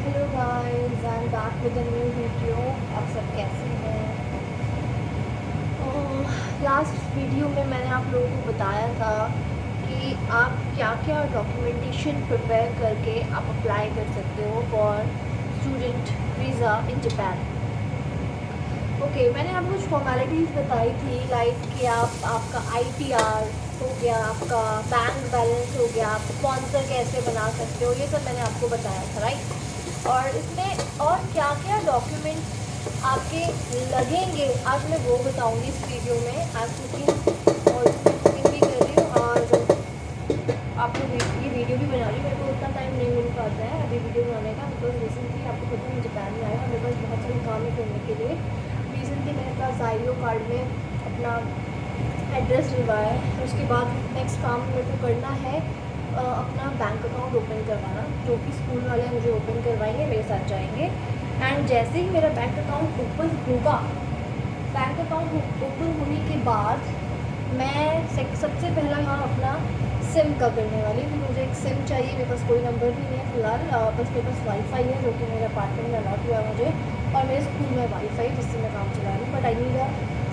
Hello guys, I am back with a new video. आप सब कैसे हैं? लास्ट वीडियो में मैंने आप लोगों को बताया था कि आप क्या क्या डॉक्यूमेंटेशन प्रिपेयर करके आप अप्लाई कर सकते हो for student visa in Japan. Okay, मैंने आपको कुछ फॉर्मेलिटीज़ बताई थी, लाइक कि आपका ITR हो गया, आपका बैंक बैलेंस हो गया, आप स्पॉन्सर कैसे बना सकते हो, ये सब मैंने आपको बताया था, राइट। और इसमें और क्या क्या डॉक्यूमेंट आपके लगेंगे आज मैं वो बताऊंगी इस वीडियो में। आज कुकिंग और कुकिंग भी कर रही हूँ और आपको ये वीडियो भी बना रही हूँ। मेरे को उतना टाइम नहीं मिल पाता है अभी वीडियो बनाने का, बिकॉज रिसेंटली आपको पता है जापान में आया और मेरे पास बहुत सारे काम है करने के लिए। रिसेंटली मेरे पास आईओ कार्ड में अपना एड्रेस डलवाया है, उसके बाद नेक्स्ट काम मेरे को करना है अपना बैंक अकाउंट ओपन करवाना, जो कि स्कूल वाले मुझे ओपन करवाएंगे, मेरे साथ जाएंगे। एंड जैसे ही मेरा बैंक अकाउंट ओपन होगा, बैंक अकाउंट ओपन होने के बाद मैं सबसे पहला काम अपना सिम का करने वाली हूँ। मुझे एक सिम चाहिए, मेरे पास कोई नंबर भी नहीं है फ़िलहाल, बस मेरे पास वाईफाई है जो कि मेरे अपार्टमेंट में अलॉट हुआ है मुझे, और मेरे स्कूल में वाईफाई जिससे मैं काम चला रही हूँ। But I need a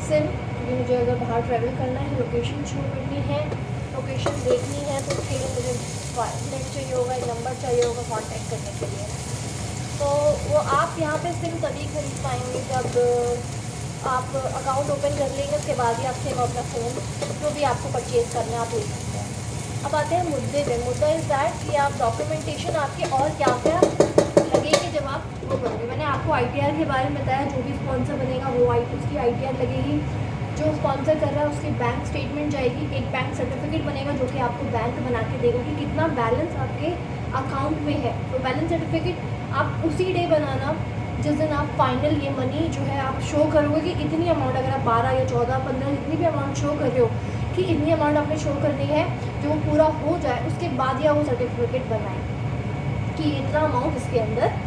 SIM, क्योंकि मुझे अगर बाहर ट्रैवल करना है, लोकेशन शो करनी है, लोकेशन देखनी है, तो उसके लिए मुझे नेट चाहिए होगा, एक नंबर चाहिए होगा कॉन्टैक्ट करने के लिए। तो वो आप यहाँ पे सिम तभी खरीद पाएंगे जब आप अकाउंट ओपन कर लेंगे, उसके बाद ही आप सिम अपना फ़ोन जो भी आपको परचेज़ करना है आप ले सकते हैं। अब आते हैं मुद्दे पे। मुद्दा इज़ दैट कि आप डॉक्यूमेंटेशन आपके और क्या क्या लगेगी जब आप वो करोगे। मैंने आपको ITR के बारे में बताया, जो भी स्पॉन्सर बनेगा वो उसकी ITR लगेगी, जो स्पॉन्सर कर रहा है उसकी बैंक स्टेटमेंट जाएगी, एक बैंक सर्टिफिकेट बनेगा जो कि आपको बैंक बना के देगा कि कितना बैलेंस आपके अकाउंट में है। तो बैलेंस सर्टिफिकेट आप उसी डे बनाना जिस दिन आप फाइनल ये मनी जो है आप शो करोगे कि इतनी अमाउंट, अगर आप 12 या 14 15 जितनी भी अमाउंट शो कर रहे हो कि इतनी अमाउंट आपने शो करनी है, जो वो पूरा हो जाए उसके बाद या वो सर्टिफिकेट बनाएं कि इतना अमाउंट इसके अंदर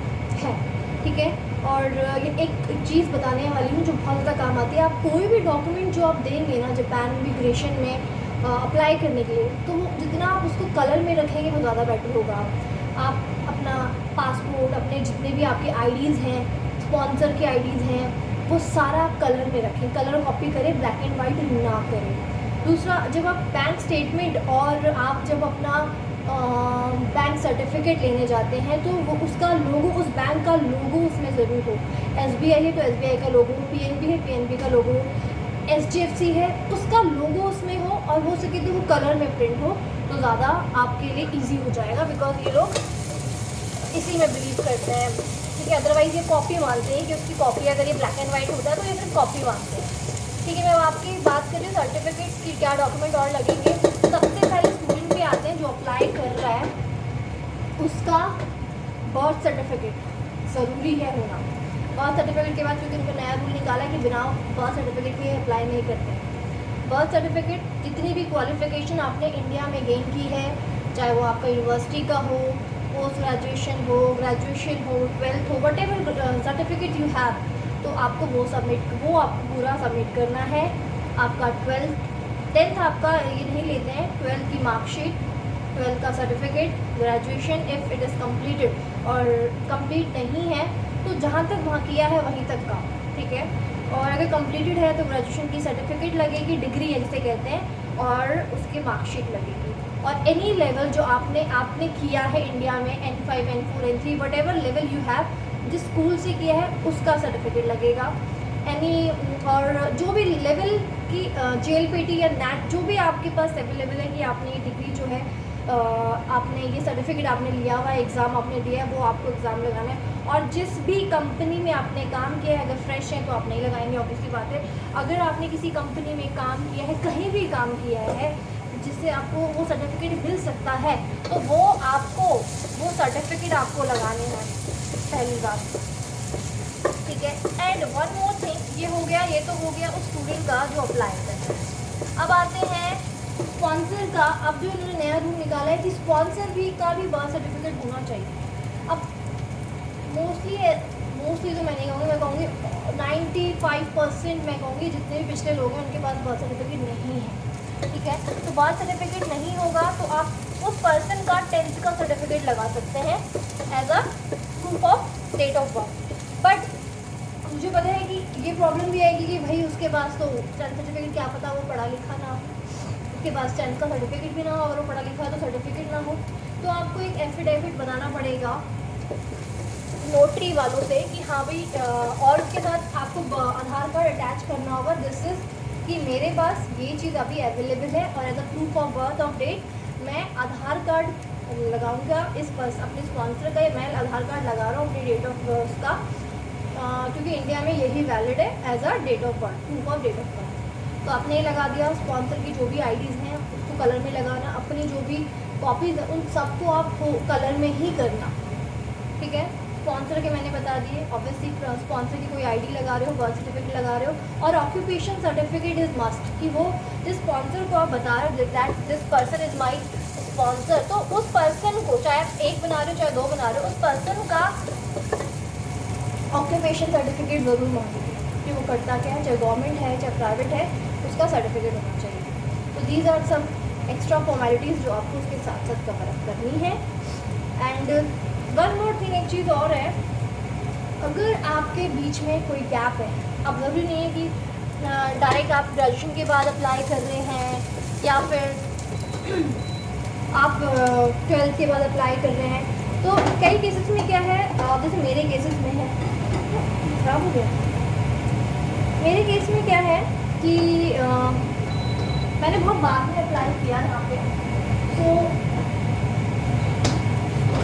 है, ठीक है। और ये एक चीज़ बताने वाली हूँ जो बहुत ज़्यादा काम आती है। आप कोई भी डॉक्यूमेंट जो आप देंगे ना जापान इमिग्रेशन में अप्लाई करने के लिए, तो जितना आप उसको कलर में रखेंगे वो ज़्यादा बेटर होगा। आप अपना पासपोर्ट, अपने जितने भी आपके IDs हैं, स्पॉन्सर के IDs हैं, वो सारा आप कलर में रखें, कलर कॉपी करें, ब्लैक एंड वाइट ना करें। दूसरा, जब आप बैंक स्टेटमेंट और आप जब अपना बैंक सर्टिफिकेट लेने जाते हैं तो वो उसका लोगो, उस बैंक का लोगो उसमें ज़रूर हो। SBI है तो SBI का लोगो, PNB है PNB का लोगो, HDFC है उसका लोगो उसमें हो, और हो सके तो वो कलर में प्रिंट हो, तो ज़्यादा आपके लिए इजी हो जाएगा, बिकॉज ये लोग इसी में बिलीव करते हैं, ठीक है। अदरवाइज़ ये कॉपी मानते हैं कि उसकी कॉपी अगर ये ब्लैक एंड वाइट होता है तो ये सिर्फ कॉपी मानते हैं, ठीक है। मैं आपकी बात कर रही हूँ सर्टिफिकेट की क्या डॉक्यूमेंट और लगेंगे। सबसे पहले स्टूडेंट पे आते हैं जो अप्लाई कर रहा है, उसका बर्थ सर्टिफिकेट ज़रूरी है होना। बर्थ सर्टिफिकेट के बाद क्योंकि उनको नया रूल निकाला है कि बिना बर्थ सर्टिफिकेट के अप्लाई नहीं करते हैं। बर्थ सर्टिफिकेट, जितनी भी क्वालिफ़िकेशन आपने इंडिया में गेन की है, चाहे वो आपका यूनिवर्सिटी का हो, पोस्ट ग्रेजुएशन हो, 12th हो, what ever certificate you have, तो आपको वो आपको पूरा सबमिट करना है। आपका 10th आपका ये नहीं लेते हैं, 12th की मार्कशीट, 12th का certificate, graduation if it is completed, और कंप्लीट नहीं है तो जहाँ तक वहाँ किया है वहीं तक का, ठीक है। और अगर कंप्लीटेड है तो ग्रेजुएशन की सर्टिफिकेट लगेगी, डिग्री है जिसे कहते हैं, और उसकी मार्कशीट लगेगी। और एनी लेवल जो आपने किया है इंडिया में, N5 N4 N3 what ever level you have, जिस स्कूल से किया है उसका सर्टिफिकेट लगेगा। और जो भी लेवल की JLPT या NAT जो भी आपके पास अवेलेबल है कि आपने ये डिग्री जो है आपने ये सर्टिफिकेट आपने लिया हुआ है, एग्ज़ाम आपने दिया है, वो आपको एग्ज़ाम लगाना है। और जिस भी कंपनी में आपने काम किया है, अगर फ्रेश है तो आप नहीं लगाएंगे, ऑब्वियसली बात है। अगर आपने किसी कंपनी में काम किया है, कहीं भी काम किया है जिससे आपको वो सर्टिफिकेट मिल सकता है, तो वो सर्टिफिकेट आपको लगाने हैं, पहली बात, ठीक है। एंड वन मोर थिंग, ये हो गया, ये तो हो गया उस स्टूडेंट का जो अप्लाई करता है। अब आते हैं स्पॉन्सर का। अब जो इन्होंने नया रूल निकाला है कि स्पॉन्सर का भी बर्थ सर्टिफिकेट होना चाहिए। अब मोस्टली तो मैं नहीं कहूँगी, मैं कहूँगी 95% मैं कहूँगी जितने भी पिछले लोग हैं उनके पास बर्थ सर्टिफिकेट नहीं है, ठीक है। तो बर्थ सर्टिफिकेट नहीं होगा तो आप उस पर्सन का 10th का सर्टिफिकेट लगा सकते हैं as a proof of date of birth. But मुझे पता है कि ये प्रॉब्लम भी आएगी कि भाई उसके पास तो 10th सर्टिफिकेट, क्या पता वो पढ़ा लिखा ना हो, उसके पास 10th का सर्टिफिकेट भी ना हो, अगर वो पढ़ा लिखा है तो सर्टिफिकेट ना हो, तो आपको एक एफिडेविट बनाना पड़ेगा नोटरी वालों से कि हाँ भाई, और उसके साथ आपको आधार कार्ड अटैच करना होगा, दिस इज़ कि मेरे पास ये चीज़ अभी अवेलेबल है और as a proof of birth of date मैं आधार कार्ड लगाऊंगा इस बस अपने स्पॉन्सर का, मैं आधार कार्ड लगा रहा हूँ अपनी डेट ऑफ बर्थ का, क्योंकि इंडिया में यही वैलिड है as a date of birth, proof of date of birth. तो आपने ये लगा दिया, स्पॉन्सर की जो भी आईडीज़ हैं उसको कलर में लगाना, अपनी जो भी कॉपीज़ हैं उन सबको आपको कलर में ही करना, ठीक है। स्पॉन्सर के मैंने बता दिए, ऑब्वियसली स्पॉन्सर की कोई आईडी लगा रहे हो, बर्थ सर्टिफिकेट लगा रहे हो, और ऑक्यूपेशन सर्टिफिकेट इज़ मस्ट कि वो जिस स्पॉन्सर को आप बता रहे हो that this person is my sponsor, तो उस पर्सन को, चाहे आप एक बना रहे हो चाहे दो बना रहे हो, उस पर्सन का ऑक्यूपेशन सर्टिफिकेट ज़रूर मांगेंगे कि वो करता क्या है, चाहे गवर्नमेंट है चाहे प्राइवेट है, उसका सर्टिफिकेट होना चाहिए। तो these are some extra formalities जो आपको उसके साथ साथ कवर अप करनी है। एंड वन मोर थिंग, एक चीज़ और है, अगर आपके बीच में कोई गैप है, अब ज़रूरी नहीं है कि डायरेक्ट आप ग्रेजुएशन के बाद अप्लाई कर रहे हैं या फिर आप 12th के बाद अप्लाई कर रहे हैं, तो कई केसेस में क्या है, जैसे मेरे केसेस में है, खराब हो गया, मेरे केस में क्या है कि मैंने बहुत बाद में अप्लाई किया यहाँ पे, तो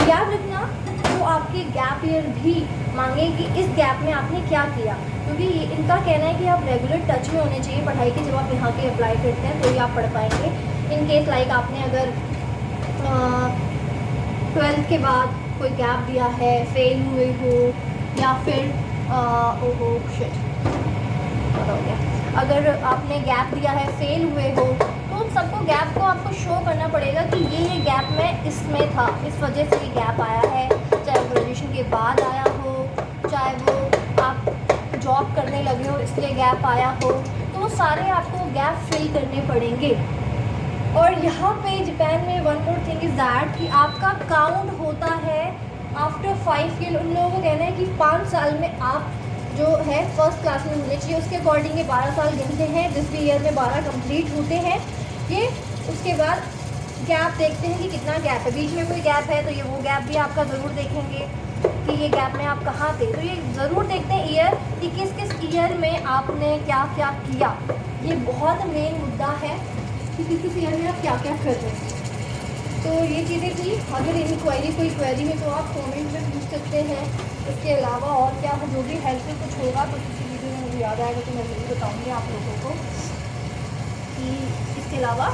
याद रखना तो आपके गैप ईयर भी मांगे कि इस गैप में आपने क्या किया, क्योंकि इनका कहना है कि आप रेगुलर टच में होने चाहिए पढ़ाई के, जब आप यहाँ के अप्लाई करते हैं तो ही आप पढ़ पाएंगे। इन केस लाइक आपने अगर 12th के बाद कोई गैप दिया है, फेल हुए हो, या फिर ओहो शिट हो गया, अगर आपने गैप दिया है, फेल हुए हो, तो उन सबको गैप को आपको शो करना पड़ेगा कि ये गैप में इसमें था, इस वजह से ये गैप आया है, चाहे वो ग्रेजुएशन के बाद आया हो, चाहे वो आप जॉब करने लगे हो इसलिए गैप आया हो, तो वो सारे आपको गैप फिल करने पड़ेंगे। और यहाँ पे जापान में one more thing is that कि आपका काउंट होता है आफ्टर 5 ईयर। उन लोगों को कहना है कि 5 साल में आप जो है फर्स्ट क्लास में होने चाहिए, उसके अकॉर्डिंग ये 12 साल गिनते हैं, जिस भी ईयर में 12 कंप्लीट होते हैं ये, उसके बाद गैप देखते हैं कि कितना गैप है, बीच में कोई गैप है तो ये वो गैप भी आपका ज़रूर देखेंगे कि ये गैप में आप कहाँ थे, तो ये ज़रूर देखते हैं ईयर कि किस किस ईयर में आपने क्या क्या किया, ये बहुत मेन मुद्दा है कि किस किस ईयर में आप क्या क्या कर रहे हैं। तो ये चीज़ें थी, अगर इनक्वायरी कोई क्वेरी है तो आप कमेंट में पूछ सकते हैं। इसके अलावा और क्या जो भी हेल्प में कुछ होगा तो किसी वीडियो में मुझे याद आएगा तो मैं ज़रूर बताऊँगी आप लोगों को कि इसके अलावा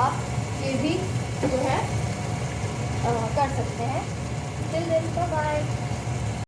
आप ये भी जो है कर सकते हैं। Till then bye bye.